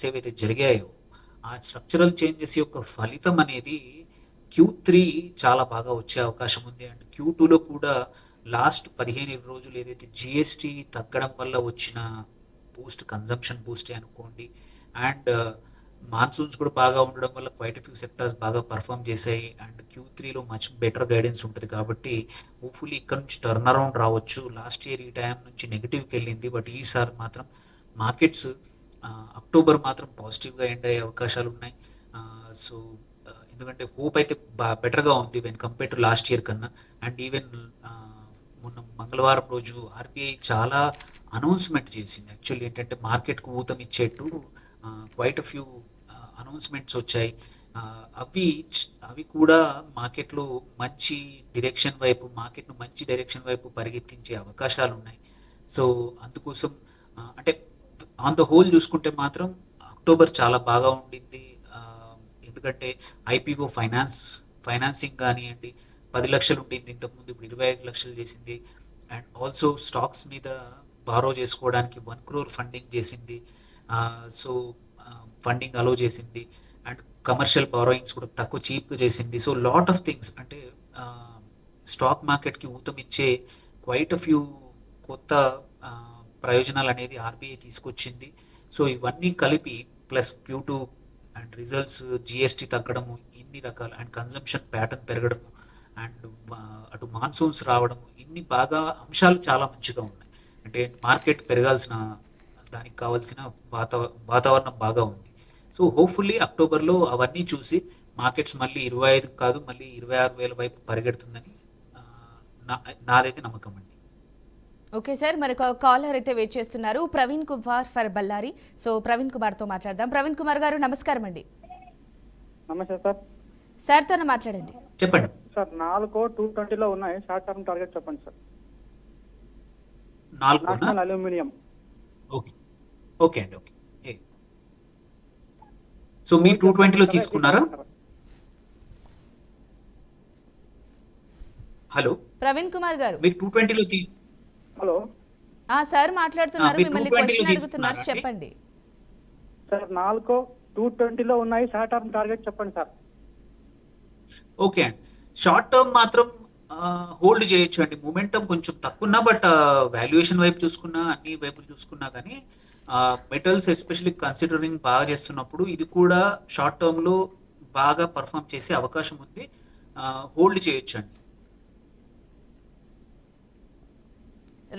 ఏవైతే జరిగాయో ఆ స్ట్రక్చరల్ చేంజెస్ యొక్క ఫలితం అనేది Q3 చాలా బాగా వచ్చే అవకాశం ఉంది. అండ్ Q2లో కూడా లాస్ట్ 15 రోజులు ఏదైతే జీఎస్టీ తగ్గడం వల్ల వచ్చిన కన్జంప్షన్ బూస్టే అనుకోండి. అండ్ మాన్సూన్స్ కూడా బాగా ఉండడం వల్ల క్వైట్ ఫ్యూ సెక్టార్స్ బాగా పర్ఫామ్ చేశాయి. అండ్ Q3లో మచ్ బెటర్ గైడెన్స్ ఉంటుంది కాబట్టి హోప్ఫుల్లీ ఇక్కడ నుంచి టర్న్ అరౌండ్ రావచ్చు. లాస్ట్ ఇయర్ ఈ టైం నుంచి నెగిటివ్కి వెళ్ళింది, బట్ ఈసారి మాత్రం మార్కెట్స్ అక్టోబర్ మాత్రం పాజిటివ్గా ఎండ్ అయ్యే అవకాశాలు ఉన్నాయి. సో ఎందుకంటే హోప్ అయితే బెటర్గా ఉంది when compare to last year కన్నా. అండ్ ఈవెన్ మొన్న మంగళవారం రోజు ఆర్బీఐ చాలా అనౌన్స్మెంట్ చేసింది. యాక్చువల్లీ ఏంటంటే మార్కెట్కు ఊతం ఇచ్చేట్టు క్వైట్ ఫ్యూ అనౌన్స్మెంట్స్ వచ్చాయి. అవి కూడా మార్కెట్లో మంచి డైరెక్షన్ వైపు మార్కెట్ను మంచి డైరెక్షన్ వైపు పరిగెత్తించే అవకాశాలు ఉన్నాయి. సో అందుకోసం అంటే ఆన్ ద హోల్ చూసుకుంటే మాత్రం అక్టోబర్ చాలా బాగా ఉండింది. ఎందుకంటే ఐపీఓ ఫైనాన్సింగ్ కానివ్వండి, 10 లక్షలు ఉండింది ఇంతకుముందు, ఇప్పుడు 25 లక్షలు చేసింది. అండ్ ఆల్సో స్టాక్స్ మీద బారో చేసుకోవడానికి 1 crore ఫండింగ్ చేసింది. సో ఫండింగ్ అలో చేసింది. అండ్ కమర్షియల్ బారోయింగ్స్ కూడా తక్కువ చీప్గా చేసింది. సో లాట్ ఆఫ్ థింగ్స్ అంటే స్టాక్ మార్కెట్కి ఊతం ఇచ్చే క్వైట్ ఫ్యూ కొత్త ఆ, ప్రయోజనాలు అనేది ఆర్బీఐ తీసుకొచ్చింది. సో ఇవన్నీ కలిపి plus Q2 and results, GST తగ్గడము, ఇన్ని రకాల అండ్ కన్జంప్షన్ ప్యాటర్న్ పెరగడము అండ్ అటు మాన్సూన్స్ రావడము, ఇన్ని బాగా అంశాలు చాలా మంచిగా ఉన్నాయి. అంటే మార్కెట్ పెరగాల్సిన దానికి కావాల్సిన వాతావరణం బాగా ఉంది. సో హోప్ఫుల్లీ అక్టోబర్లో అవన్నీ చూసి మార్కెట్స్ మళ్ళీ 25 కాదు మళ్ళీ 26,000 వైపు పరిగెడుతుందని ఆ, నాదైతే నమ్మకం అండి. ఓకే సార్, మరి కాలర్ అయితే వెయిట్ చేస్తున్నారు, ప్రవీణ్ కుమార్ ఫర్ బళ్ళారి. సో ప్రవీణ్ కుమార్తో మాట్లాడదాం. ప్రవీణ్ కుమార్ గారు నమస్కారం అండి. నమస్తే సార్. సార్తోనే మాట్లాడండి. చెప్పండి సార్ 220లో ఉన్నాయి, షార్ట్ టర్మ్ టార్గెట్ చెప్పండి sir. 4. National aluminium. Okay okay అండి. ఓకే సో మీరు 220లో తీసుకున్నారా? హలో ప్రవీణ్ కుమార్ గారు, మీరు 220లో హలో సార్ మాట్లాడుతున్నారు, మీరు మిమ్మల్ని 220 క్వశ్చన్ తీసుకున్నారా అడుగుతున్నారు, అండి? చెప్పండి. సార్ 220లో ఉన్నాయి, షార్ట్ టర్మ్ టార్గెట్ చెప్పండి సార్. ఓకే అండి. షార్ట్ టర్మ్ మాత్రం హోల్డ్ చేయొచ్చు అండి. మూమెంటం కొంచెం తక్కువ ఉన్నా, బట్ వాల్యుయేషన్ వైపు చూసుకున్నా, అన్ని వైపులు చూసుకున్నా కానీ మెటల్స్ ఎస్పెషల్లీ కన్సిడరింగ్ బాగా చేస్తున్నప్పుడు ఇది కూడా షార్ట్ టర్మ్లో బాగా పర్ఫామ్ చేసే అవకాశం ఉంది. హోల్డ్ చేయొచ్చు అండి.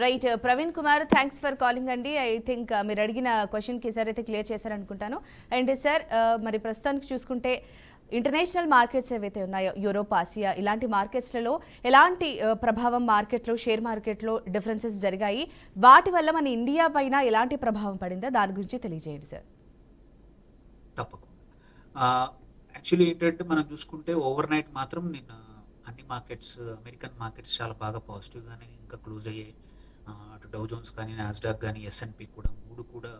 Right Praveen Kumar, thanks for calling అండి. ఐ థింక్ మీరు అడిగిన క్వశ్చన్కి సార్ అయితే క్లియర్ చేశారనుకుంటాను. అండ్ సార్ మరి ప్రస్తుతానికి చూసుకుంటే ఇంటర్నేషనల్ మార్కెట్స్ ఏవైతే ఉన్నాయో, యూరోప్, ఆసియా ఇలాంటి మార్కెట్స్లలో ఎలాంటి ప్రభావం మార్కెట్లో, షేర్ మార్కెట్లో డిఫరెన్సెస్ జరిగాయి, వాటి వల్ల మన ఇండియా పైన ఎలాంటి ప్రభావం పడిందో దాని గురించి తెలియజేయండి సార్. తప్పకుండా. యాక్చువల్లీ ఏంటంటే మనం చూసుకుంటే ఓవర్ నైట్ మాత్రం నిన్న అన్ని మార్కెట్స్, అమెరికన్ మార్కెట్స్ చాలా బాగా పాజిటివ్గానే ఇంకా క్లోజ్ అయ్యాయి. అటు డౌ జోన్స్ కానీ, నాస్డాక్ కానీ, S&P కూడా కూడా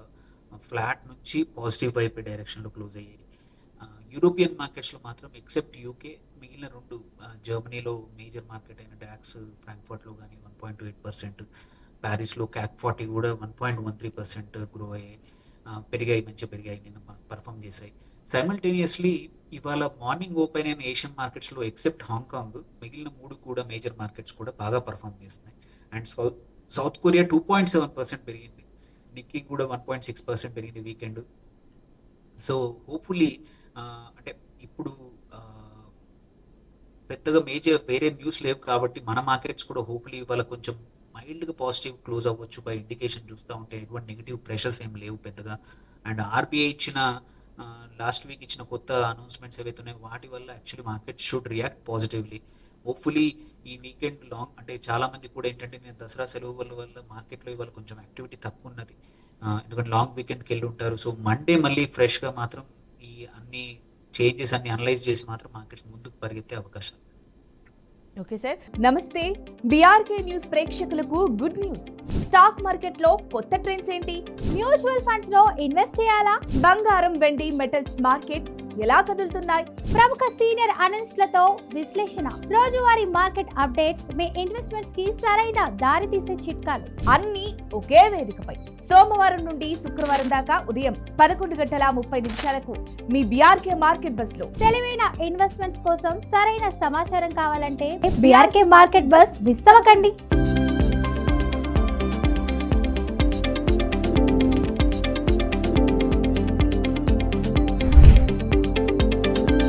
ఫ్లాట్ నుంచి పాజిటివ్ వైపు డైరెక్షన్లో క్లోజ్ అయ్యాయి. యూరోపియన్ మార్కెట్స్లో మాత్రం ఎక్సెప్ట్ యూకే, మిగిలిన 2 జర్మనీలో మేజర్ మార్కెట్ అయిన డాక్స్ ఫ్రాంక్ఫర్ట్లో కానీ 1.28%, ప్యారిస్లో CAC 40 కూడా 1.13% గ్రో అయ్యాయి. మంచిగా పెరిగాయి, నిన్న పర్ఫామ్ చేశాయి. సైమల్టేనియస్లీ ఇవాళ మార్నింగ్ ఓపెన్ అయిన ఏషియన్ మార్కెట్స్లో ఎక్సెప్ట్ హాంకాంగ్, మిగిలిన 3 కూడా మేజర్ మార్కెట్స్ కూడా బాగా పర్ఫామ్ చేస్తున్నాయి. అండ్ సౌత్ కొరియా 2.7% పెరిగింది, నిక్కీ కూడా 1.6% పెరిగింది వీకెండ్. సో హోప్ఫుల్లీ అంటే ఇప్పుడు పెద్దగా వేరే న్యూస్ లేవు కాబట్టి మన మార్కెట్స్ కూడా హోప్ఫుల్లీ ఇవాళ కొంచెం మైల్డ్గా పాజిటివ్ క్లోజ్ అవ్వచ్చు బై ఇండికేషన్ చూస్తూ ఉంటే. ఎటువంటి నెగిటివ్ ప్రెషర్స్ ఏం లేవు పెద్దగా. అండ్ ఆర్బీఐ లాస్ట్ వీక్ ఇచ్చిన కొత్త అనౌన్స్మెంట్స్ ఏవైతే ఉన్నాయో వాటి వల్ల actually market should react positively. Hopefully ఈ వీకెండ్ లాంగ్ అంటే చాలా మంది కూడా ఏంటంటే నేను దసరా సెలవు వల్ల మార్కెట్లో ఇవాళ కొంచెం యాక్టివిటీ తక్కువ ఉన్నది, ఎందుకంటే లాంగ్ వీకెండ్కి వెళ్ళి ఉంటారు. సో మండే మళ్ళీ ఫ్రెష్గా మాత్రం ఈ అన్ని చేంజెస్ అన్ని అనలైజ్ చేసి మాత్రం మార్కెట్స్ ముందుకు పరిగెత్తే అవకాశం. ఓకే సార్, నమస్తే. బీఆర్కే న్యూస్ ప్రేక్షకులకు గుడ్ న్యూస్. స్టాక్ మార్కెట్లో కొత్త ట్రెండ్స్ ఏంటి? మ్యూచువల్ ఫండ్స్ లో ఇన్వెస్ట్ చేయాలా? బంగారం, వెండి, మెటల్స్ మార్కెట్, ఎలా కదులుతున్నాయి? ప్రముఖ సీనియర్ అనలిస్టులతో విశ్లేషణ, రోజువారీ మార్కెట్ అప్డేట్స్, మీ ఇన్వెస్ట్మెంట్స్ కి సరైన దారి తీసే చిట్కాలు అన్నీ ఒకే వేదికపై సోమవారం నుండి శుక్రవారం దాకా ఉదయం 11:30 మీ బీఆర్కే మార్కెట్ బస్ లో. తెలివైన ఇన్వెస్ట్మెంట్స్ కోసం సరైన సమాచారం కావాలంటే బీఆర్కే మార్కెట్ బస్ మిస్ అవ్వకండి.